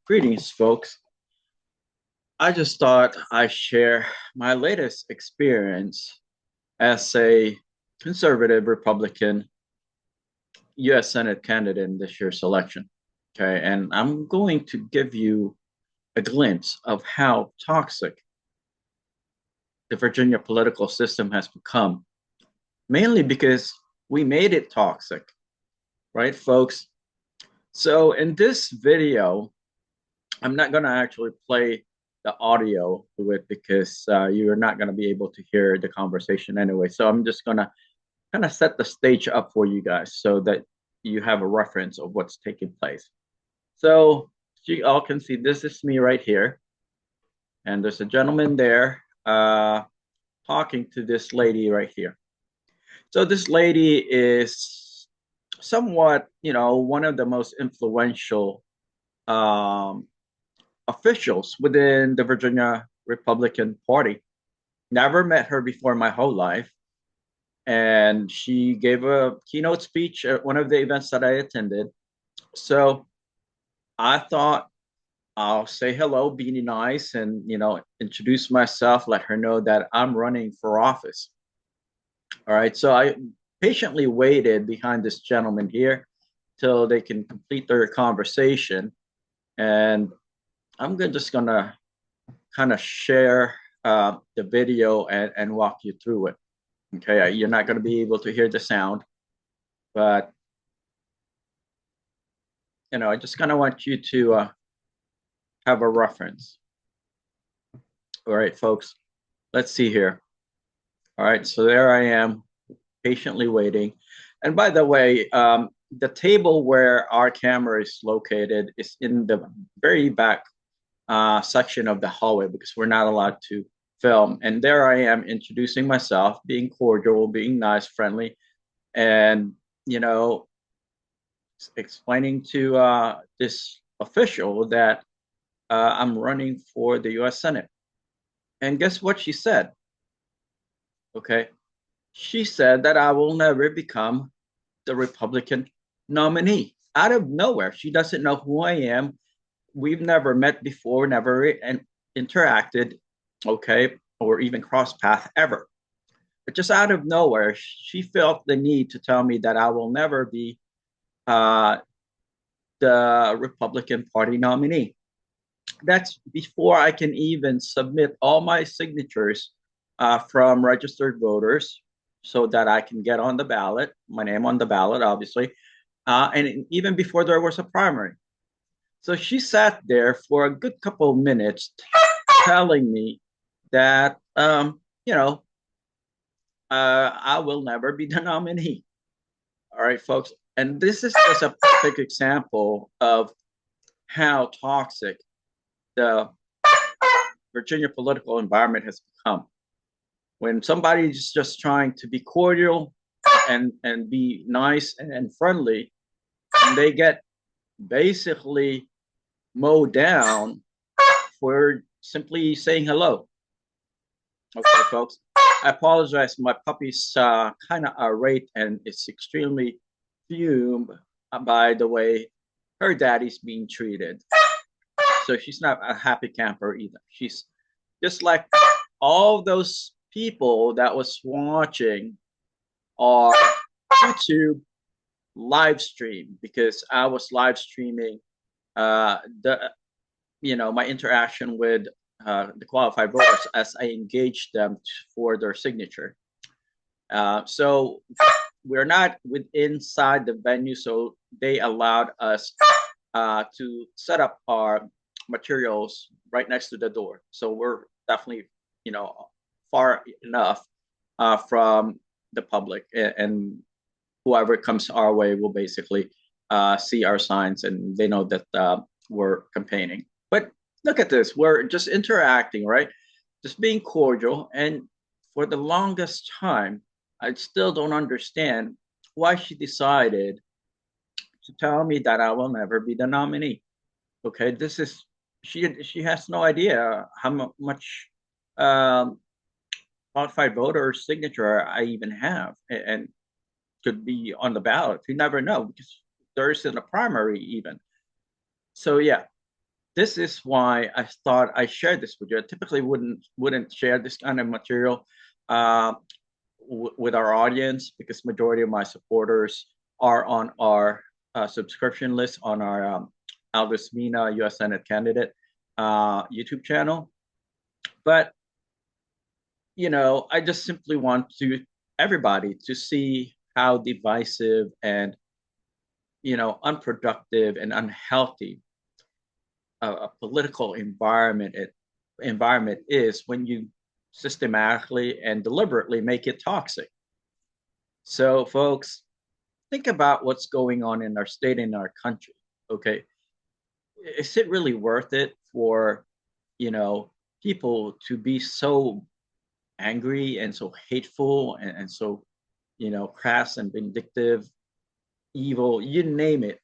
Greetings, folks. I just thought I'd share my latest experience as a conservative Republican US Senate candidate in this year's election. Okay, and I'm going to give you a glimpse of how toxic the Virginia political system has become, mainly because we made it toxic, right, folks? So, in this video, I'm not going to actually play the audio to it because you're not going to be able to hear the conversation anyway. So I'm just going to kind of set the stage up for you guys so that you have a reference of what's taking place. So you all can see this is me right here. And there's a gentleman there talking to this lady right here. So this lady is somewhat, one of the most influential um, officials within the Virginia Republican Party. Never met her before my whole life. And she gave a keynote speech at one of the events that I attended. So I thought I'll say hello, be nice, and introduce myself, let her know that I'm running for office. All right. So I patiently waited behind this gentleman here till they can complete their conversation. And just gonna kind of share the video and walk you through it. Okay, you're not going to be able to hear the sound, but I just kind of want you to have a reference. All right, folks, let's see here. All right, so there I am, patiently waiting. And by the way, the table where our camera is located is in the very back section of the hallway because we're not allowed to film. And there I am introducing myself, being cordial, being nice, friendly, and explaining to this official that I'm running for the U.S. Senate. And guess what she said? Okay, she said that I will never become the Republican nominee out of nowhere. She doesn't know who I am. We've never met before, never interacted, okay, or even crossed paths ever. But just out of nowhere, she felt the need to tell me that I will never be uh, the Republican Party nominee. That's before I can even submit all my signatures from registered voters so that I can get on the ballot, my name on the ballot, obviously, and even before there was a primary. So she sat there for a good couple of minutes telling me that, I will never be the nominee. All right, folks. And this is just a perfect example of how toxic the Virginia political environment has become. When somebody's just trying to be cordial and be nice and friendly, and they get basically mowed down for simply saying hello. Okay, folks. I apologize. My puppy's kind of irate and it's extremely fumed by the way her daddy's being treated. So she's not a happy camper either. She's just like all those people that was watching our YouTube live stream because I was live streaming the my interaction with the qualified voters as I engaged them for their signature. So we're not inside the venue, so they allowed us to set up our materials right next to the door. So we're definitely, far enough from the public, and whoever comes our way will basically see our signs, and they know that we're campaigning. But look at this, we're just interacting, right? Just being cordial. And for the longest time, I still don't understand why she decided to tell me that I will never be the nominee. Okay, this is she has no idea how much um, qualified voter signature I even have, and could be on the ballot. You never know because there isn't a primary even. So yeah, this is why I thought I shared this with you. I typically wouldn't share this kind of material uh, with our audience because majority of my supporters are on our subscription list on our Aldous Mina U.S. Senate candidate YouTube channel. But I just simply want to everybody to see how divisive and unproductive and unhealthy a political environment is when you systematically and deliberately make it toxic. So, folks, think about what's going on in our state and our country. Okay, is it really worth it for you know people to be so angry and so hateful and so crass and vindictive, evil, you name it,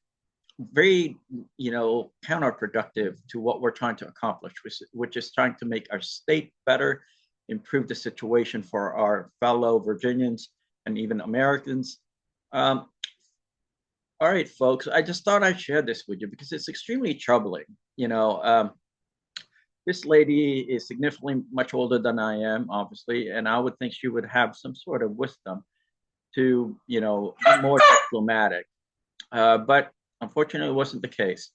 very counterproductive to what we're trying to accomplish, which is trying to make our state better, improve the situation for our fellow Virginians and even Americans. um, all right, folks, I just thought I'd share this with you because it's extremely troubling. This lady is significantly much older than I am, obviously, and I would think she would have some sort of wisdom to be more diplomatic, but unfortunately it wasn't the case.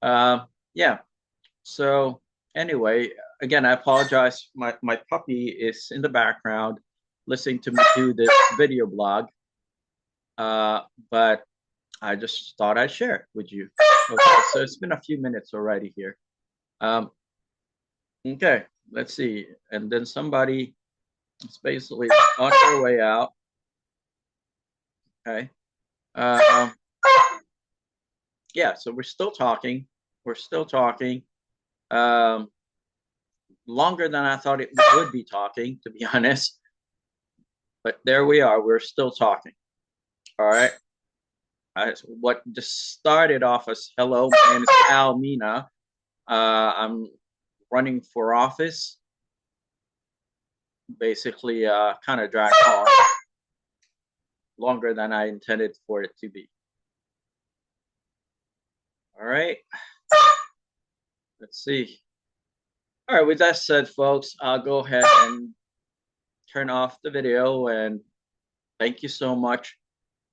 uh, yeah. So anyway, again, I apologize. My puppy is in the background listening to me do this video blog. But I just thought I'd share it with you. Okay, so it's been a few minutes already here. Um, okay, let's see. And then somebody is basically on their way out. Okay. Um, yeah, so we're still talking. We're still talking. Um, Longer than I thought it would be talking, to be honest. But there we are. We're still talking. All right. What just started off as hello, my name is Al Mina. I'm running for office. Basically, kind of dragged on longer than I intended for it to be. All right. Let's see. All right. With that said, folks, I'll go ahead and turn off the video. And thank you so much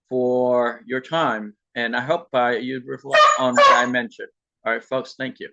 for your time. And I hope you reflect on what I mentioned. All right, folks. Thank you.